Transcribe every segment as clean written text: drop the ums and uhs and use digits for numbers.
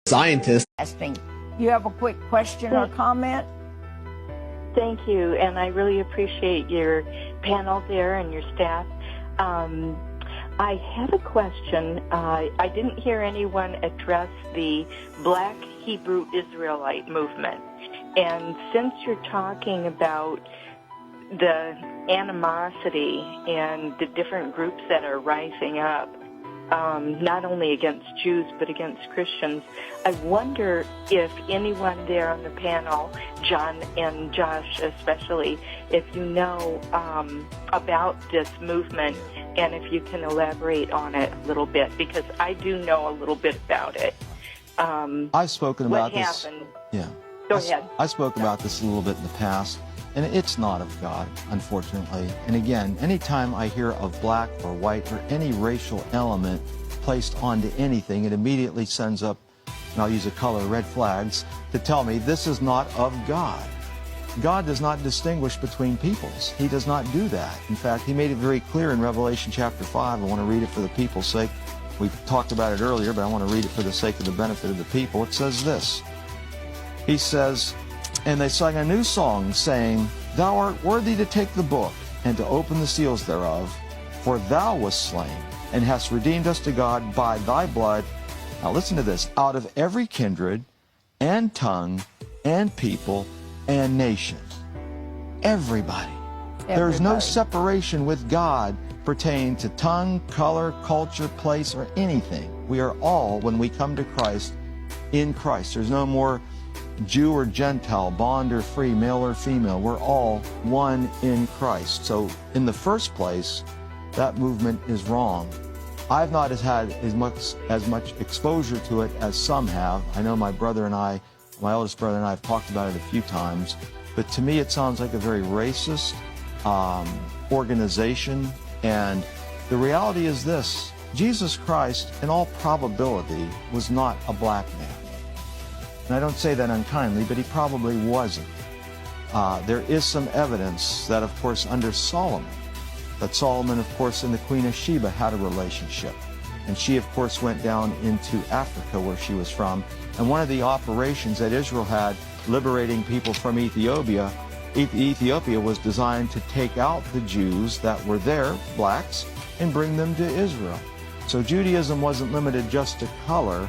scientists. You have a quick question or comment? Thank you, and I really appreciate your panel there and your staff. I have a question. I didn't hear anyone address the Black Hebrew Israelite movement. And since you're talking about the animosity and the different groups that are rising up, not only against Jews but against Christians, I wonder if anyone there on the panel, John and Josh especially, if you know about this movement and if you can elaborate on it a little bit, because I do know a little bit about it. I've spoken about what this. Happened? Yeah. Go ahead. I spoke about this a little bit in the past, and it's not of God, unfortunately. And again, anytime I hear of black or white or any racial element placed onto anything, it immediately sends up, and I'll use a color, red flags, to tell me this is not of God. God does not distinguish between peoples. He does not do that. In fact, he made it very clear in Revelation chapter 5. I want to read it for the people's sake. We talked about it earlier, but I want to read it for the sake of the benefit of the people. It says this. He says, "And they sang a new song, saying, Thou art worthy to take the book, and to open the seals thereof, for thou wast slain, and hast redeemed us to God by thy blood." Now listen to this. "Out of every kindred, and tongue, and people, and nation." Everybody. There's no separation with God pertaining to tongue, color, culture, place, or anything. We are all, when we come to Christ, in Christ. There's no more Jew or Gentile, bond or free, male or female. We're all one in Christ. So in the first place, that movement is wrong. I've not had as much exposure to it as some have. I know my brother and I, my oldest brother and I have talked about it a few times, but to me it sounds like a very racist organization. And the reality is this: Jesus Christ, in all probability, was not a black man. And I don't say that unkindly, but he probably wasn't. There is some evidence that, of course, under Solomon, that Solomon, of course, and the Queen of Sheba had a relationship. And she, of course, went down into Africa, where she was from. And one of the operations that Israel had, liberating people from Ethiopia, Ethiopia was designed to take out the Jews that were there, blacks, and bring them to Israel. So Judaism wasn't limited just to color,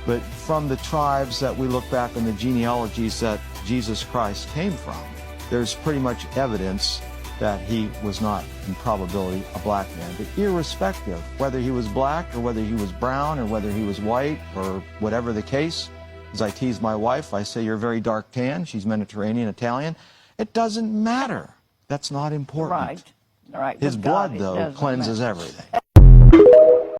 but from the tribes that we look back on the genealogies that Jesus Christ came from, there's pretty much evidence that he was not, in probability, a black man. But irrespective, whether he was black or whether he was brown or whether he was white or whatever the case, as I tease my wife, I say, "You're very dark tan." She's Mediterranean, Italian. It doesn't matter. That's not important. Right. His blood, though, cleanses everything.